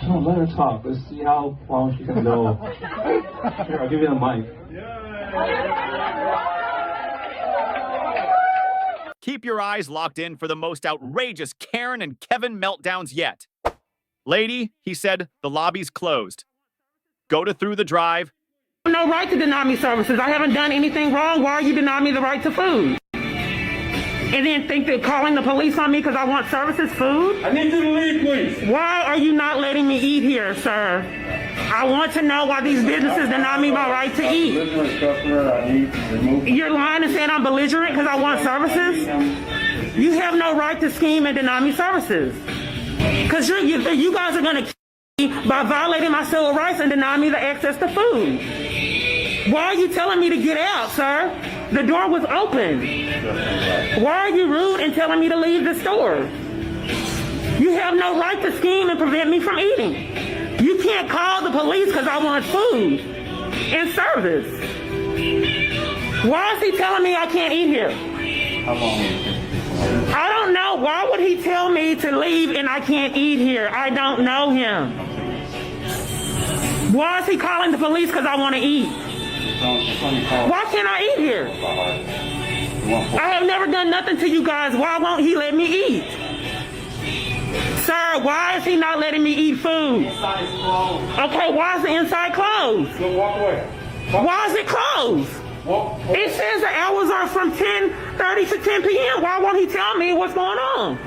No, let her talk. Let's see how long she can go. Here, I'll give you the mic. Keep your eyes locked in for the most outrageous Karen and Kevin meltdowns yet. Lady, he said, the lobby's closed. Go to through the drive. No right to deny me services. I haven't done anything wrong. Why are you denying me the right to food? And then think they're calling the police on me because I want services, food? I need you to leave, please. Why are you not letting me eat here, sir? I want to know why these businesses deny me my right to eat. You're lying and saying I'm belligerent because I want services? You have no right to scheme and deny me services. Because you guys are going to kill me by violating my civil rights and deny me the access to food. Why are you telling me to get out, sir? The door was open. Why are you rude and telling me to leave the store? You have no right to scheme and prevent me from eating. You can't call the police because I want food and service. Why is he telling me I can't eat here? How long? I don't know. Why would he tell me to leave and I can't eat here? I don't know him. Why is he calling the police because I want to eat? Why can't I eat here? I have never done nothing to you guys. Why won't he let me eat? Sir, why is he not letting me eat food? Inside is closed. Okay, why is the inside closed? So walk away. Why is it closed? It says the hours are from 10:30 to 10 p.m. Why won't he tell me what's going on?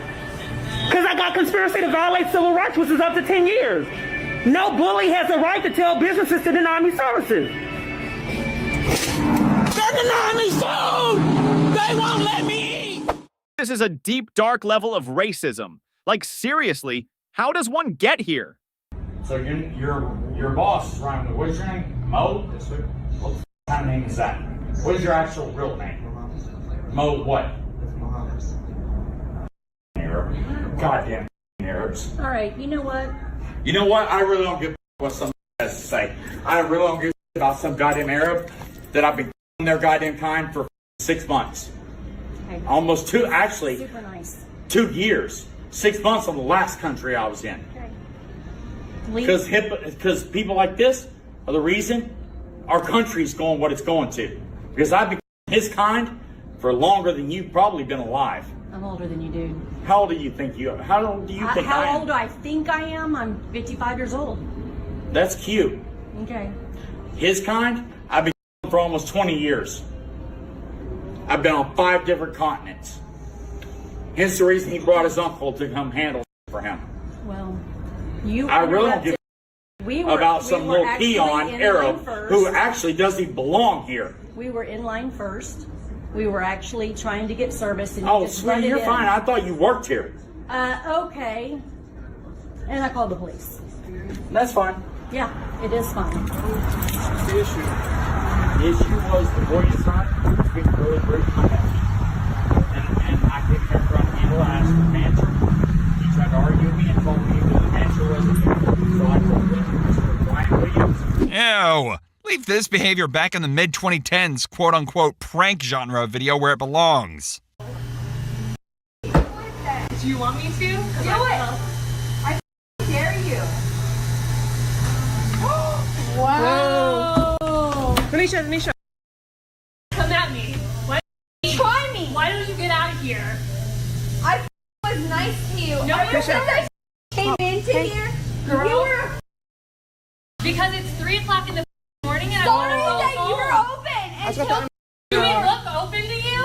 Because I got conspiracy to violate civil rights, which is up to 10 years. No bully has the right to tell businesses to deny me services. They're denying me food! They won't let me eat! This is a deep, dark level of racism. Like, seriously, how does one get here? So your boss is running. What's your name? Mo? What kind of name is that? What is your actual real name? Mo what? Arab. Goddamn Arabs. All right, you know what? You know what? I really don't give what somebody has to say. I really don't give about some goddamn Arab that I've been their goddamn kind for 6 months. Okay. Almost two, actually. Super nice. 2 years. 6 months on the last country I was in. Okay. Because people like this are the reason our country's going what it's going to. Because I've been his kind for longer than you've probably been alive. I'm older than you, dude. How old do you think you are? How old do you think I am? How old do I think I am? I'm 55 years old. That's cute. Okay. His kind, I've been for almost 20 years. I've been on 5 different continents. Hence the reason he brought his uncle to come handle for him. Well, you I really don't give about some little peon Arab who actually doesn't belong here. We were in line first. We were actually trying to get service. And Oh, sweetie, you're fine. I thought you worked here. Okay. And I called the police. That's fine. Yeah, it is fine. The issue was the boy's son being really rude to my nephew. And I came here from the last manager. He tried to argue with me and told me that the manager wasn't here. So I told him, Mr. Brian Williams. Ew. Leave this behavior back in the mid-2010s quote-unquote prank genre video where it belongs. Do you want me to? Do it! I dare you. Wow. Tanisha. Come at me. Try me. Why don't you get out of here? I was nice to you. No, I came into here. Girl. You were... Because it's 3 o'clock in the morning and Sorry that you were open. Do we look open to you?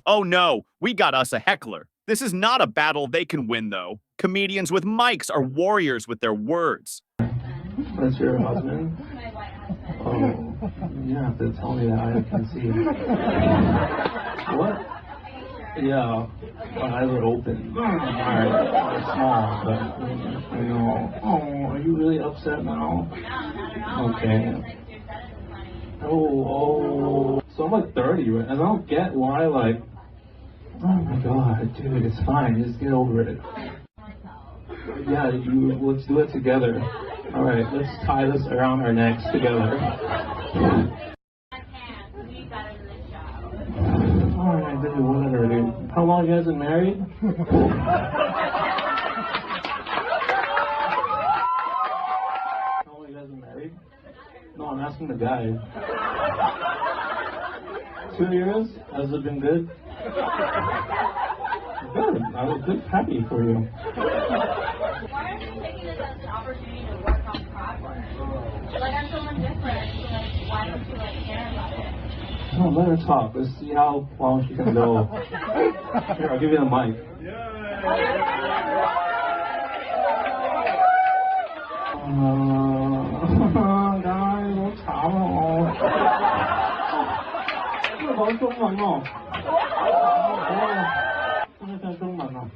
Oh no, we got us a heckler. This is not a battle they can win, though. Comedians with mics are warriors with their words. That's your husband? Oh, you have to tell me that I can see. What? Yeah, my eyes are open. Alright, they're small, but I know. Oh, are you really upset now? Okay. Oh. So I'm like 30, right? And I don't get why, like, oh my god, dude, it's fine. Just get over it. Yeah, let's do it together. Alright, let's tie this around our necks together. Alright, dude, whatever, dude. How long you guys been married? I'm asking the guy. 2 years? Has it been good? Good. I was good, happy for you. Why aren't you taking this as an opportunity to work on progress? Like, I'm someone different, so like, why don't you like care about it? No, let her talk. Let's see how long she can go. Here, I'll give you the mic. guys, 好吵哦。这讲中文哦。真係中文啊。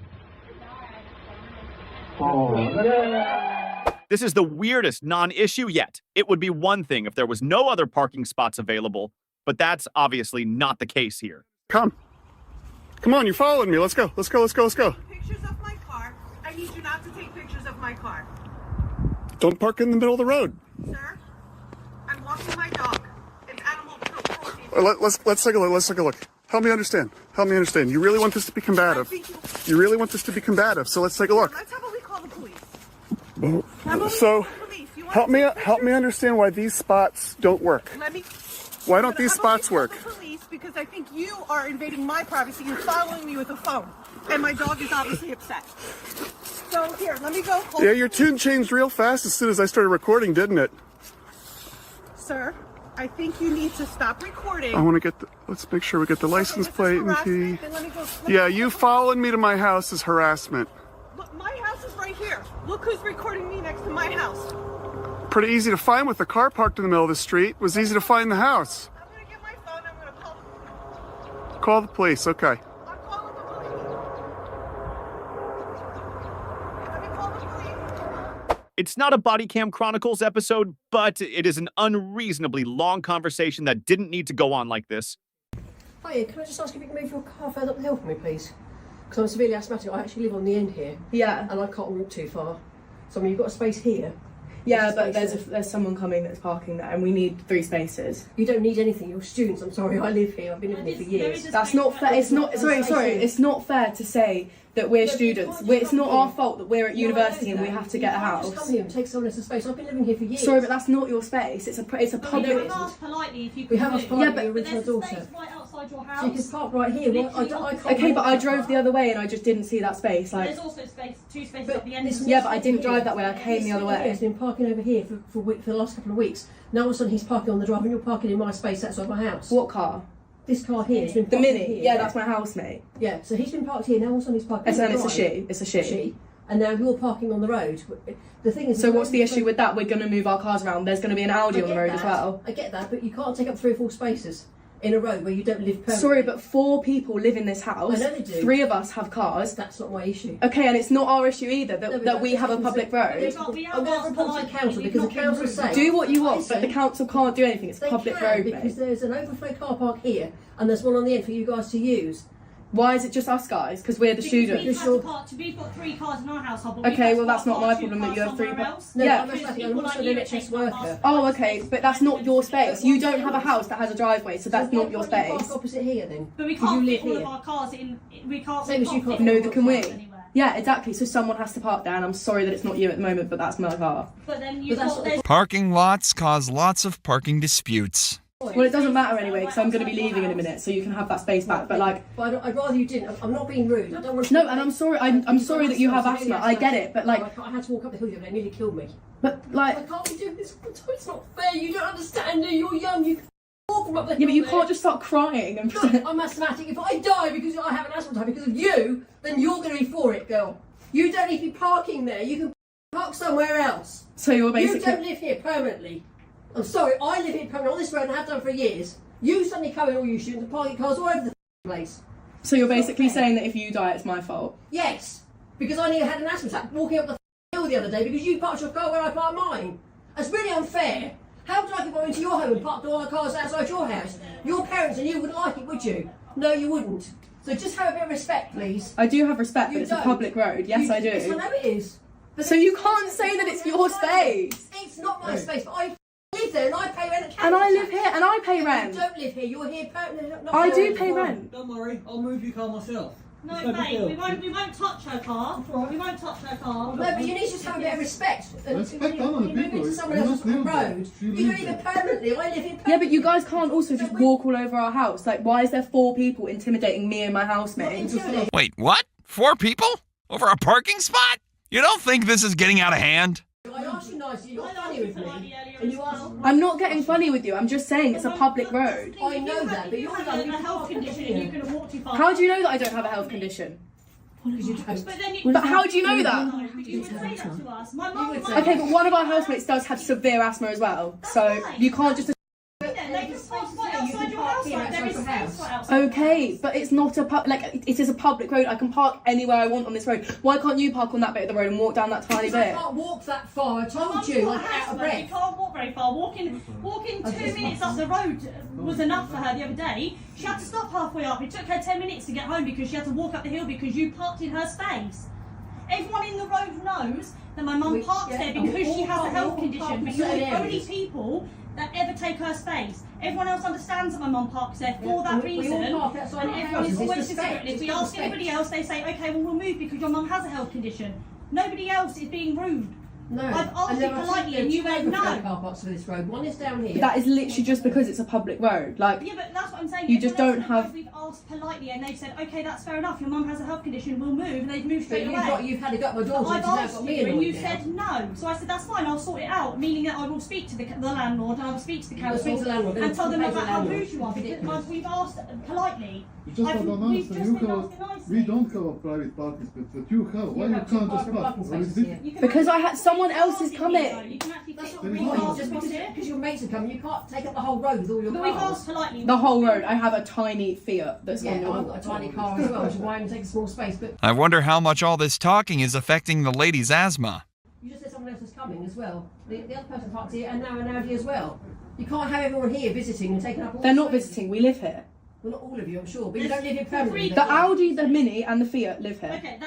哦，耶！ This is the weirdest non-issue yet. It would be one thing if there was no other parking spots available, but that's obviously not the case here. Come on, you're following me. Let's go. Let's go. Pictures of my car. I need you not to take pictures of my car. Don't park in the middle of the road. Sir, I'm walking my dog. It's animal cruelty. Let's take a look. Let's take a look. Help me understand. You really want this to be combative. You really want this to be combative. So let's take a look. Let's have a call the police. So help me understand why these spots don't work. Why don't these spots work? The police, because I think you are invading my privacy and following me with a phone, and my dog is obviously upset. So here, let me go. Yeah, your tune changed real fast as soon as I started recording, didn't it? Sir, I think you need to stop recording. I want to get let's make sure we get the license plate and key. Yeah, you following me to my house is harassment. Look, my house is right here. Look who's recording me next to my house. Pretty easy to find with the car parked in the middle of the street. It was easy to find the house. I'm going to get my phone. I'm going to Call the police, okay. I'm calling the police. Let me call the police. It's not a Body Cam Chronicles episode, but it is an unreasonably long conversation that didn't need to go on like this. Hiya, can I just ask if you can move your car further up the hill for me, please? Because I'm severely asthmatic. I actually live on the end here. Yeah. And I can't walk too far. So I mean, you've got a space here. Yeah, but there's someone coming that's parking there, and we need 3 spaces. You don't need anything. You're students. I'm sorry. I live here. I've been living here for years. That's not fair. It's not. Sorry. It's not fair to say that we're students. It's not our fault that we're at university and we have to get a house. Just come here and take someone else's space. I've been living here for years. Sorry, but that's not your space. It's a public. We have asked politely if you can. We have asked politely. Your original daughter. Right outside your house. So you can park right here. Well, I can't. Okay, but I drove the other way and I just didn't see that space. Like. There's also space, 2 spaces at the end. Yeah, but I didn't drive that way. I came the other way. He's been parking over here for the last couple of weeks. Now all of a sudden he's parking on the drive and you're parking in my space outside my house. What car? This car here has been the parked Mini. here. Yeah, that's my housemate. Yeah, so he's been parked here. Now all of a sudden he's parking. And then it's a she. It's a she. And now you're parking on the road. The thing is. So what's the issue with that? We're going to move our cars around. There's going to be an Audi on the road as well. I get that, but you can't take up 3 or 4 spaces in a road where you don't live permanently. Sorry, but 4 people live in this house. I know they do. 3 of us have cars. That's not my issue. Okay, and it's not our issue either that we have a public road. I'm going to report to the council because the council say do what you want, but the council can't do anything. It's a public road, because there's an overflow car park here and there's one on the end for you guys to use. Why is it just us guys? Because we're the students. We've got 3 cars in our household. Okay, well that's not my problem that you have 3 cars. No, yeah, I'm also an NHS worker. Oh, okay, but that's not your space. You don't have a house that has a driveway, so that's not your space. Park opposite here then. But we can't fit all of our cars in. We can't. Same as you can't. No, can we? Yeah, exactly. So someone has to park there, and I'm sorry that it's not you at the moment, but that's my car. But then you've got. Parking lots cause lots of parking disputes. Well, it doesn't matter anyway, because I'm going to be leaving in a minute, so you can have that space back. But like, I'd rather you didn't. I'm not being rude. I don't want to. No, and I'm sorry. I'm sorry that you have asthma. I get it, but like, I had to walk up the hill the other day. It nearly killed me. But like, I can't be doing this. It's not fair. You don't understand. You're young. You can walk from up the hill. Yeah, but you can't just start crying. I'm asthmatic. If I die because I have an asthma attack because of you, then you're going to be for it, girl. You don't need to be parking there. You can park somewhere else. So you're basically. You don't live here permanently. I'm sorry. I live here permanently on this road and have done for years. You suddenly come in, all you students, and parking cars all over the place. So you're basically saying that if you die, it's my fault? Yes, because I nearly had an asthma attack walking up the hill the other day because you parked your car where I parked mine. That's really unfair. How would I go into your home and park all the cars outside your house? Your parents and you wouldn't like it, would you? No, you wouldn't. So just have a bit of respect, please. I do have respect, but it's a public road. Yes, I do. Yes, I know it is. But so you can't say that it's your space. It's not my space, but I live there and I pay rent. And I live here and I pay rent. You don't live here. You're here permanently. I do pay rent. Don't worry, I'll move your car myself. No, mate, we won't touch her car. We won't touch her car. No, but you need to just have a bit of respect. Respect, I'm on the people. someone else's road. You don't live permanently. I live in permanently. Yeah, but you guys can't also just walk all over our house. Like, why is there 4 people intimidating me and my housemates? Wait, what? 4 people? Over a parking spot? You don't think this is getting out of hand? I asked you nicely, you got funny with me. And you asked... I'm not getting funny with you. I'm just saying it's a public road. I know that, but you're a health condition and you're going to walk too far. How do you know that I don't have a health condition? Because you don't. But how do you know that? You would say that to us. My mum would say Okay, but one of our housemates does have severe asthma as well. So you can't just... Okay, but it's not a it is a public road. I can park anywhere I want on this road. Why can't you park on that bit of the road and walk down that tiny bit? I can't walk that far. I told you, I'm out of breath. You can't walk very far. Walking 2 minutes up the road was enough for her the other day. She had to stop halfway up. It took her 10 minutes to get home because she had to walk up the hill because you parked in her space. Everyone in the road knows that my mum parks there because she has a health condition, but you're the only people that ever take her space. Everyone else understands that my mum parks there for that reason, and everyone is always considerate. If we ask anybody else, they say, okay, well, we'll move because your mum has a health condition. Nobody else is being rude. No. I've asked you politely and you went no. Car parks for this road. One is down here. That is literally just because it's a public road. Like, yeah, but that's what I'm saying. You just don't have... We've asked politely and they've said, okay, that's fair enough. Your mum has a health condition, we'll move, and they've moved straight away. You've had to gut my daughter. I've asked you and you said no. So I said, that's fine, I'll sort it out. Meaning that I will speak to the landlord and I will speak to the council and tell them about how rude you are. Because we've asked politely. You just don't answer. We don't have a private parking space, but you have. Why you can't just park? Because someone else is coming. That's not really just because your mates are coming, you can't take up the whole road with all your cars. We've asked politely. The whole road. I have a tiny Fiat that's on your... I've got a tiny car as well, which is why I'm taking small space. But I wonder how much all this talking is affecting the lady's asthma. you just said someone else is coming as well. The other person parked here and now an Audi as well. You can't have everyone here visiting and taking up all... They're not visiting, we live here. Well, not all of you, I'm sure, but you don't live here permanently. The Audi, the Mini, and the Fiat live here. Okay,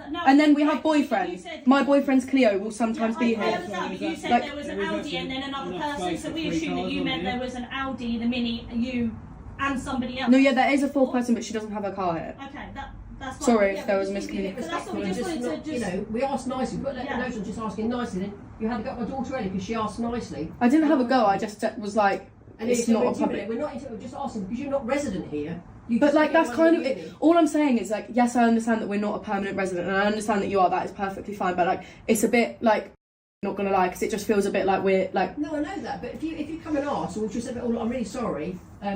no, and then we have boyfriends. My boyfriend's Cleo will sometimes be here. I understand, but you said there was an Audi and then another person, so we assume that you meant there was an Audi, the Mini, you, and somebody else. No, yeah, there is a fourth person, but she doesn't have her car here. Okay, that's fine. Sorry if there was miscommunication. That's what we just wanted to you know, we asked nicely, but let the notion just asking nicely, then you had to get my daughter early because she asked nicely. I didn't have a go, I just was like, and it's not a public... We're not just asking because you're not resident here. But like that's kind of it. All I'm saying is like, yes, I understand that we're not a permanent resident, and I understand that you are. That is perfectly fine. But like, it's a bit like, not gonna lie, because it just feels a bit like we're like. No, I know that. But if you come and ask, or just say, "Oh, I'm really sorry. I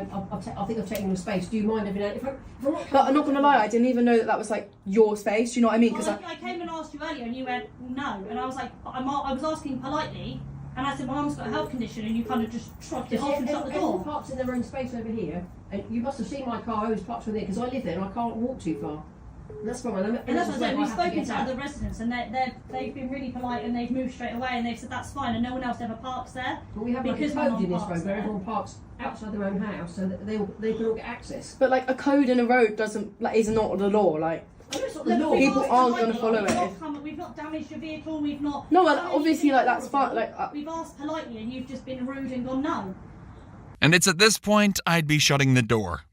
think I've taken your space. Do you mind every now?" But I'm not gonna lie, I didn't even know that was like your space. Do you know what I mean? Because I came and asked you earlier, and you went no, and I was like, I was asking politely. And I said, my mum's got a health condition, and you kind of just shrugged it off and shut the door. Everyone parks in their own space over here, and you must have seen my car always parked from there, because I live there and I can't walk too far. And that's fine. And that's what I said, we've spoken to other residents, and they've been really polite, and they've moved straight away, and they've said that's fine, and no one else ever parks there. Well, we have like a code in this road where everyone parks outside their own house, so that they can all get access. But like a code in a road doesn't, like, is not the law, like. People aren't going to follow it. We've not damaged your vehicle. We've not. No, well, obviously, like that's fine. Like we've asked politely, and you've just been rude and gone no. And it's at this point I'd be shutting the door.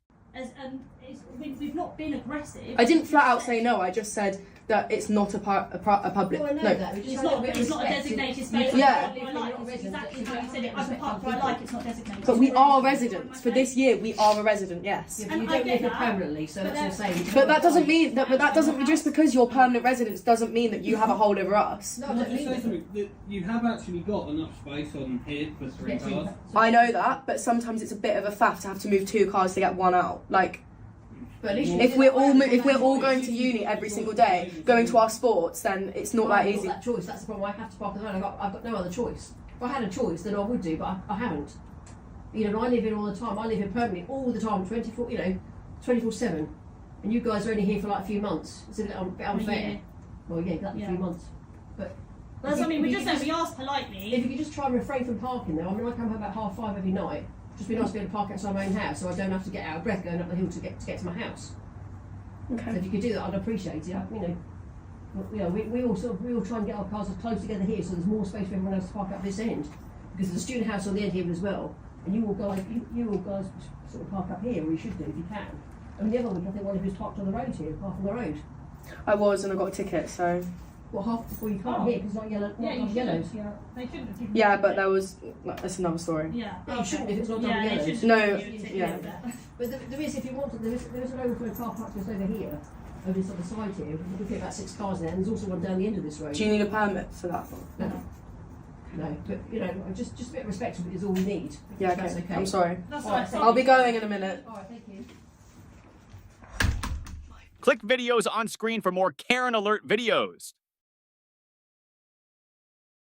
We've not been aggressive. I didn't flat out say no. I just said that it's not a public. Well, I know that. It's not a designated space. Yeah. It's exactly how you said it. I can park where I like. It's not designated. But we are residents. For this year, we are a resident. Yes. Yeah, you don't live here permanently, so that's what I'm saying. But that doesn't mean that. But that doesn't just because you're permanent residents doesn't mean that you have a hold over us. No, I don't you have actually got enough space on here for 3 cars. I know that, but sometimes it's a bit of a faff to have to move 2 cars to get one out. Like. But at least if we're all going to uni every single day, going to our sports, then it's not that easy. That choice. That's the problem. I have to park at the road. I've got no other choice. If I had a choice, then I would do, but I haven't. You know, I live here all the time. I live here permanently all the time, 24/7. And you guys are only here for like a few months. It's a bit unfair. Well, yeah, exactly, a few months. But that's what I mean. We just said we asked politely. If you could just try and refrain from parking there. I mean, I come home about 5:30 every night. Just be nice to be able to park outside my own house, so I don't have to get out of breath going up the hill to get to my house. Okay. So if you could do that, I'd appreciate it. We all try and get our cars as close together here, so there's more space for everyone else to park up this end. Because there's a student house on the end here as well, and you all guys sort of park up here, or you should do if you can. I mean, the other week I think one of you was parked on the road here, half on the road. I was, and I got a ticket, so. Well, half, well, you can't hear because it's not yellow. Yeah, Not you yellows. They shouldn't have given Yeah, you but there was. That's another story. Yeah. Yeah, you shouldn't if it's not double Yeah, they yellows. shouldn't No, have given you yeah. that. But there is, if you want to, there is an overflow car park just over here, over this other side here. We can fit about 6 cars there, and there's also one down the end of this road. Do you need a permit for that one? No, but you know, just a bit of respect is all we need. Yeah, That's okay. okay. I'm sorry. That's All right, what I thank I'll be you. going in a minute. All right, thank you. Click videos on screen for more Karen Alert videos.